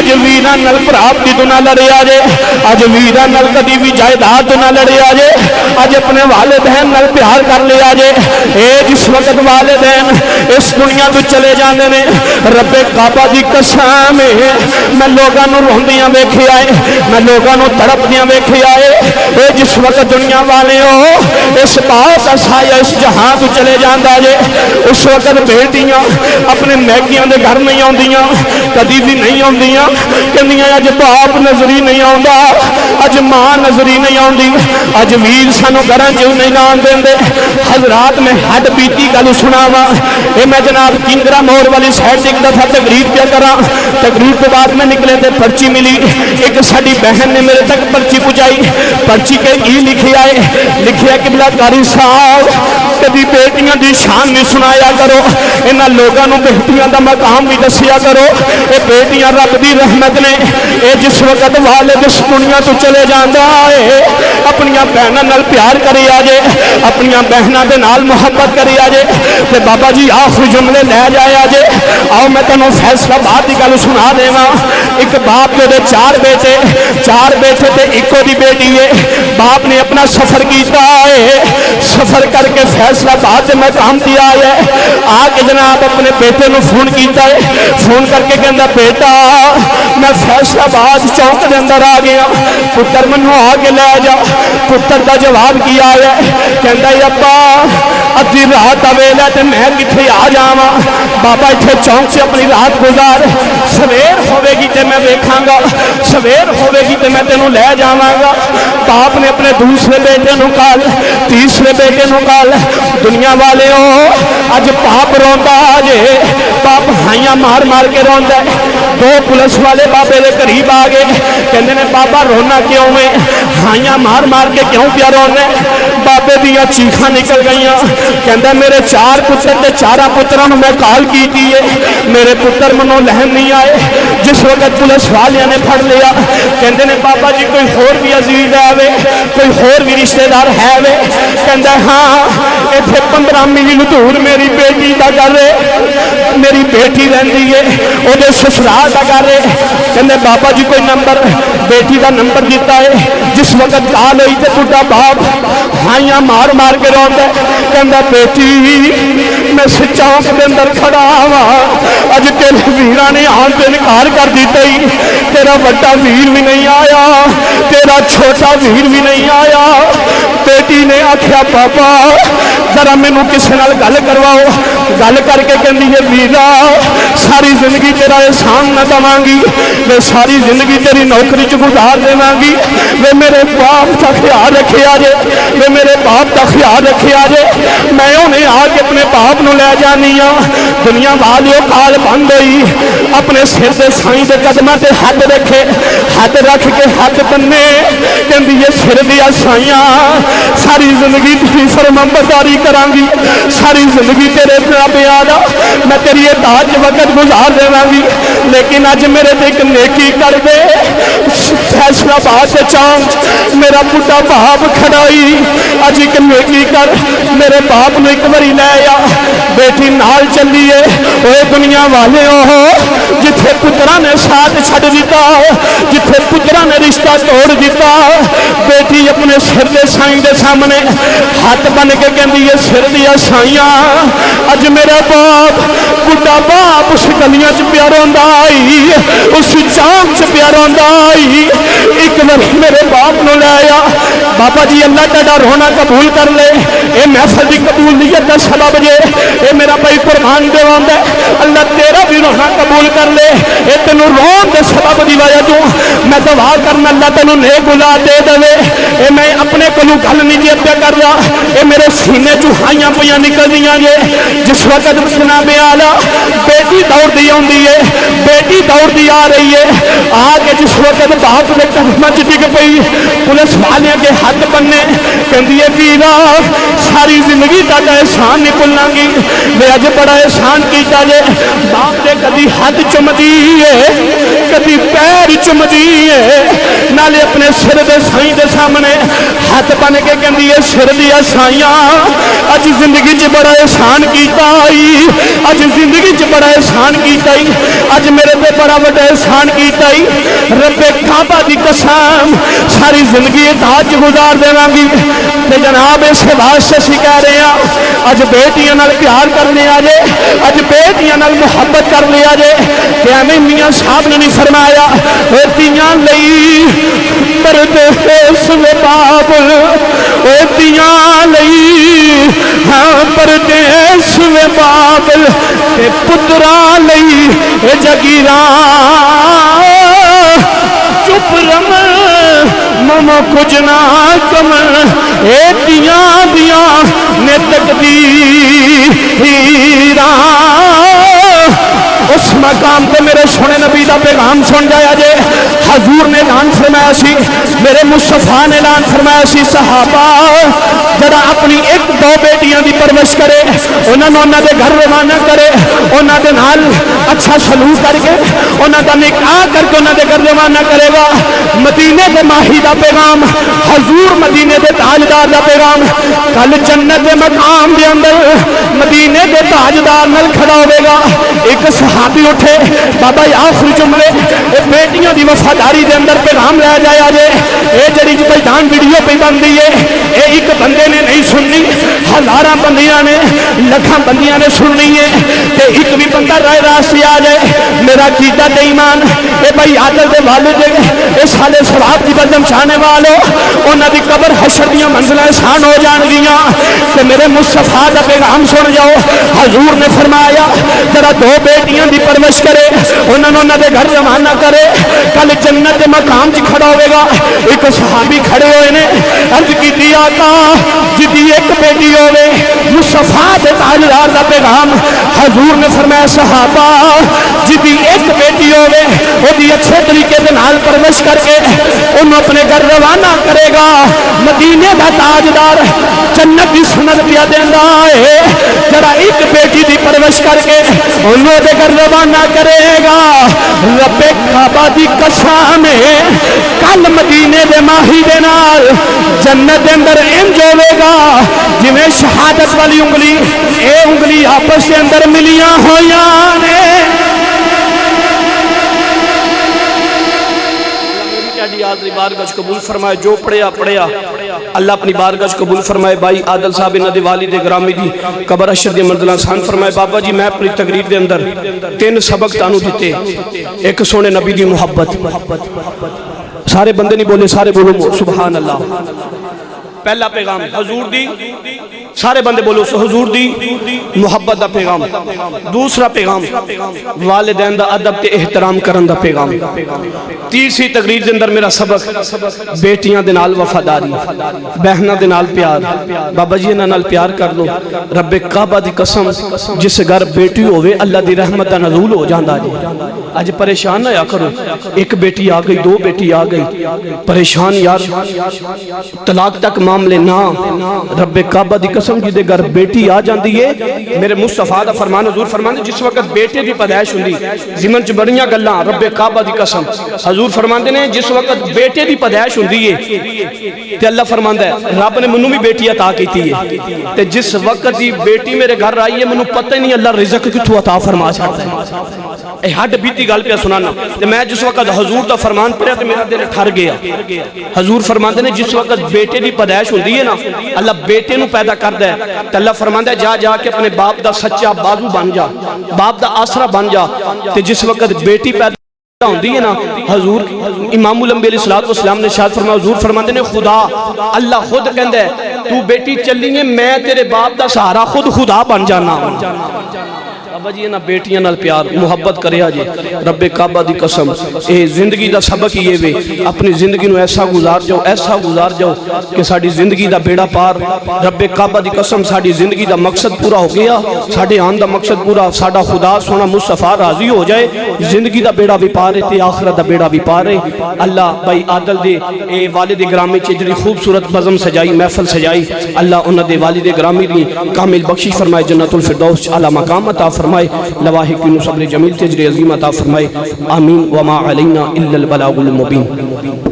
اج ویراں نال پراپتی تو نہ لڑیا جے اج ویراں نال کدی بھی جائیداد تو نہ لڑیا جے اج اپنے والدین نال پیار کر لیا جے اے جس وقت والدین اس دنیا تو چلے جاندے نے رب کعبہ دی قسم میں لوگاں نو روندیاں ویکھیا اے میں لوگاں نو تڑپدیاں ویکھیا اے اے جس وقت دنیا والے ہو اس پاک سایہ اس جہاں تو چلے جاندا جے اس وقت بیٹیاں اپنے میکیاں دے گھر نہیں آندیاں کدی بھی نہیں آندیاں کہندیاں اج باپ نظر ہی نہیں آندا اج ماں نظر ہی نہیں آندی اج ویر سانو گھراں چ نہیں لان دیندے حضرات میں ہڈ بیتی گل سناواں اے میں جناب کنگرا موڑ والی سائڈ ایک دفعہ تقریر کیا کراں تقریر کے بعد میں نکلے تے پرچی ملی ایک ساڈی بہن نے میرے تک پرچی پہنچائی پرچی کے کی لکھیا ہے لکھیا قبلہ کاری صاحب کبھی بیٹیاں دی شان نہیں سنایا کرو انہاں لوگاں نو بیٹیاں دا مقام بھی دسیا کرو اے بیٹیاں رب دی رحمت نے اے جس وقت والد اس دنیا تو چلے جاندا ہے اپنیاں بہناں نال پیار کری آجے اپنیاں بہناں دے نال محبت کری آجے تے بابا جی آخری جملے لے جائے آجے آؤ میں تنوں فیصلہ بات دی گل سنا دیواں ایک باپ دے چار بیٹے تے ایکو دی بیٹی ہے باپ نے اپنا سفر کیتا ہے سفر کر کے فیصلہ بات میں کام دیا ہے آ کے جناب اپنے بیٹے نو فون کیتا ہے فون کر کے کہندا بیٹا میں فیصلہ بات چوک دے اندر آ گیا پتر منو آ کے لے جا پتر دا جواب کیا ہے کہندا ابا ادھی رات ویلا تے میں کتھے آ جاواں بابا ایتھے چوک سے اپنی رات گزار سویر ہوے گی تے میں ویکھاں گا سویر ہوے گی تے میں تینوں لے جاواں گا باپ نے اپنے دوسرے بیٹے نو کال تیسرے بیٹے نو کال دنیا والے ہو اج باپ روندا جے باپ ہائیاں مار مار کے روندا ہے دو پولیس والے بابے دے قریب آ گئے کہندے نے بابا رونا کیوں ہے ہائیاں مار مار کے کیوں پیا رونا بابے دیاں چیخاں نکل گئیاں کہندا میرے چار پتر تے چاراں پتراں نو میں کال کیتی ہے میرے پتر منوں لہن نہیں آئے جس وقت پولیس والیاں نے پھڑ لیا کہندے نے بابا جی کوئی ہور بھی عزیز ہے وے کوئی ہور بھی رشتہ دار ہے وے کہندا ہاں ایتھے 15 میل دور میری بیٹی دا گھر ہے میری بیٹی رہندی ہے او دے سسرال دا گھر ہے کہندے بابا جی کوئی نمبر بیٹی دا نمبر دیتا ہے جس وقت کال ہوئی تے تہاڈا باپ ہائیاں مار مار کے روندا کہندا بیٹی میں چوک دے اندر کھڑا ہاں اج تیرے ویراں نے آن تے انکار کر دتا ہی تیرا بڑا ویر بھی نہیں آیا تیرا چھوٹا ویر بھی نہیں آیا بیٹی نے آکھیا پاپا ذرا مینوں کسے نال گل کرواؤ گل کر کے کہندی ہے ویرا ساری زندگی تیرا احسان نہ دواں گی میں ساری زندگی تیری نوکری چ گزار دیواں گی میں میرے باپ دا خیال رکھیا جے میں میرے باپ دا خیال رکھیا جے میں انہیں آ کے اپنے باپ نو لے جانی ہاں دنیا والیو کال بند ہوئی اپنے سر دے سائیں دے قدماں تے ہاتھ رکھے ہاتھ رکھ کے ہاتھ بننے کہندی ہے سر دیا سائیاں ساری زندگی تیری فرمانبرداری کراں گی ساری زندگی تیرے تابع آ میں تیری اطاعت وقت گزار دیواں گی لیکن اج میرے تے ایک نیکی کر دے فیصلہ بات چانچ میرا بڑا باپ کھڑائی اج ایک نیکی کر میرے باپ نے ایک باری لے آ بیٹی نال چلیے اوے دنیا والے ہو جتھے پتراں نے ساتھ چھڈ دیتا جتھے پتراں نے رشتہ توڑ دیتا بیٹی اپنے سر دے سائیں دے سامنے ہاتھ بن کے کہندی ہے سر دیا سائیاں اج میرا باپ بڑا باپ اس گلیاں چ پیا روندا آئی اس چاک چ پیا روندا آئی ایک بار میرے باپ نو لے آیا بابا جی اللہ تہاڈا رونا قبول کر لے اے محفل دی قبولیت دا سبب جے اے میرا بھائی قربان دیواندا اللہ تیرا بھی رونا قبول کر لے اے تینوں رون دے سبب دی وجہ تو میں دعا کرنا اللہ تینوں نیک اولاد دے دے اے میں اپنے کولوں گل نہیں جی پیا کر رہا اے میرے سینے چوں ہائیاں پیاں نکلدیاں جے جس وقت جناب اعلی بیٹی دوڑدی آوندی ہے بیٹی دوڑدی آ رہی ہے آ کے جس وقت باپ دے قدماں چ ڈگ پئی پولیس والیاں کے ہاتھ بننے کہندی ہے ویرا ساری زندگی تہاڈا احسان نہیں بھلاں گی میں اج بڑا احسان کیتا جے باپ دے کدی ہاتھ چمدی ہے کدی پیر چمدی ہے نالے اپنے سر دے سائیں دے سامنے ہاتھ بن کے کہندی ہے سر دیا سائیاں اج زندگی چ بڑا احسان کیتا اج زندگی چ بڑا احسان کیتا اج میرے تے بڑا بڑا احسان کیتا ہی رب کعبہ دی قسم ساری زندگی تاج گزار دیواں گی تے جناب اس واسطے اسی کہہ رہے ہیں اج بیٹیاں نال پیار کرنے آ جے اج بیٹیاں نال محبت کر لیا جے کہ ایویں میاں صاحب نے نہیں فرمایا بیٹیاں لئی پردیس وے بابل بیٹیاں لئی ہاں پردیس وے بابل تے پتراں لئی اے جگیراں چپ رمن مما کچھ نہ کمن اے دیاں دیاں نے تقدیراں اس مقام پہ میرے سونے نبی دا پیغام سن جایا جے حضور نے اعلان فرمایا سی میرے مصطفیٰ نے اعلان فرمایا سی صحابہ جڑا اپنی ایک دو بیٹیاں دی پرورش کرے انہاں دے گھر روانہ کرے انہاں دے نال اچھا سلوک کر کے انہاں دا نکاح کر کے انہاں دے گھر روانہ کرے گا مدینے دے ماہی دا پیغام حضور مدینے دے تاجدار دا پیغام کل جنت دے مقام دے اندر مدینے دے تاجدار نال کھڑا ہوے گا ایک صحابی اٹھے بابا آخری جملے بیٹیاں دی وفاداری دے اندر پیغام لے جایا جے اے جڑی جو بیدان ویڈیو پہ بندی ہے اے ایک بندے نے نہیں سننی ہزاراں بندیاں نے لکھاں بندیاں نے سننی ہے تے ایک بھی بندہ رائے راستے آ جائے میرا کیتا تے ایمان اے بھائی عادل دے والد اے سالے ثواب دی بدم چاہنے والو انہاں دی قبر حشر دیاں منزلیں آسان ہو جان گیاں تے میرے مصطفیٰ دا پیغام سن جاؤ حضور نے فرمایا ذرا دو بیٹیاں دی پرورش کرے انہوں دے گھر روانہ کرے کل جنت دے مقام چ کھڑا ہوئے گا ایک صحابی کھڑے ہوئے نے عرض کی آقا جدی ایک بیٹی ہوئے مصطفیٰ دے تاجدار دا پیغام حضور نے فرمایا صحابہ جدی ایک بیٹی ہوئے وہ دی اچھے طریقے دے نال پرورش کر کے انہوں اپنے گھر روانہ کرے گا مدینے دا تاجدار جنت دی سند پیا دیندا ہے جڑا ایک بیٹی دی پرورش کر کے انہوں دے گھر روانہ کرے گا رب کعبہ دی قسم کل مدینے دے ماہی دے نال جنت دے اندر انج ہوے گا جویں شہادت والی انگلی اے انگلی آپس دے اندر ملیاں ہویاں نے آدھری بارگاہ قبول فرمائے جو پڑھیا اللہ اپنی بارگاہ قبول فرمائے بھائی عادل صاحب انہاں دے والد گرامی دی قبر اشر دی منزلاں آسان فرمائے بابا جی میں اپنی تقریر دے اندر 3 سبق تانوں دتے ایک سونے نبی دی محبت سارے بندے نہیں بولے سارے بولو سبحان اللہ پہلا پیغام حضور دی سارے بندے بولو حضور دی محبت دا پیغام دوسرا پیغام والدین دا ادب تے احترام کرن دا پیغام تیسری تقریر دے اندر میرا سبق بیٹیاں دے نال وفاداری بہناں دے نال پیار بابا جی انہاں نال پیار کر لو رب کعبہ دی قسم جس گھر بیٹی ہوئے اللہ دی رحمت دا نزول ہو جاندا جی اج پریشان نہ یا کرو ایک بیٹی آ گئی 2 بیٹی آ گئی پریشان یار طلاق تک معاملے نہ رب کعبہ دی قسم جی دے گھر بیٹی آ جاندی ہے میرے مصطفیٰ دا فرمان حضور فرمان جس وقت بیٹے دی پیدائش ہوندی زمن چ بڑیاں گلاں رب کعبہ دی قسم حضور فرماندے نے جس وقت بیٹے دی پیدائش ہوندی ہے تے اللہ فرماندا ہے رب نے منوں بھی بیٹی عطا کیتی ہے تے جس وقت دی بیٹی میرے گھر آئی ہے منوں پتہ ہی نہیں اللہ رزق کتھوں عطا فرما چھڑدا ہے اے ہڈ بیتی گل پہ سنانا تے میں جس وقت حضور دا فرمان پڑھیا تے میرا دل ٹھر گیا حضور فرماندے نے جس وقت بیٹے دی پیدائش ہوندی ہے نا اللہ بیٹے نو پیدا کردا ہے تے اللہ فرماندا ہے جا کے اپنے باپ دا سچا بازو بن جا باپ دا آسرا بن جا تے جس وقت بیٹی پیدا ہوندی ہے نا حضور امام الانبیاء علیہ السلام نے ارشاد فرمایا حضور فرماندے نے خدا اللہ خود کہندا ہے تو بیٹی چلی ہے میں تیرے باپ دا سہارا خود خدا بن جانا بابا جی نا بیٹیاں نال پیار محبت کریا جی رب کعبہ دی قسم اے زندگی دا سبق یہ وے اپنی زندگی نو ایسا گزار جاؤ کہ ساڑی زندگی دا بیڑا پار رب کعبہ دی قسم ساڑی زندگی دا مقصد پورا ہو گیا ساڑے آن دا مقصد پورا ساڑا خدا سونا مصطفیٰ راضی ہو جائے زندگی دا بیڑا بھی پارے تے آخرت دا بیڑا بھی پارے اللہ بھائی عادل دے اے والد گرامی چجری خوبصورت بزم سجائی محفل سجائی اللہ انہ دے والد گرامی دی کامل بخشش فرمائے جنت الفردوس اعلی مقام عطا فرمائے لواحق صبر جمیل تجری عظیم عطا فرمائے آمین وما علینا الا البلاغ المبین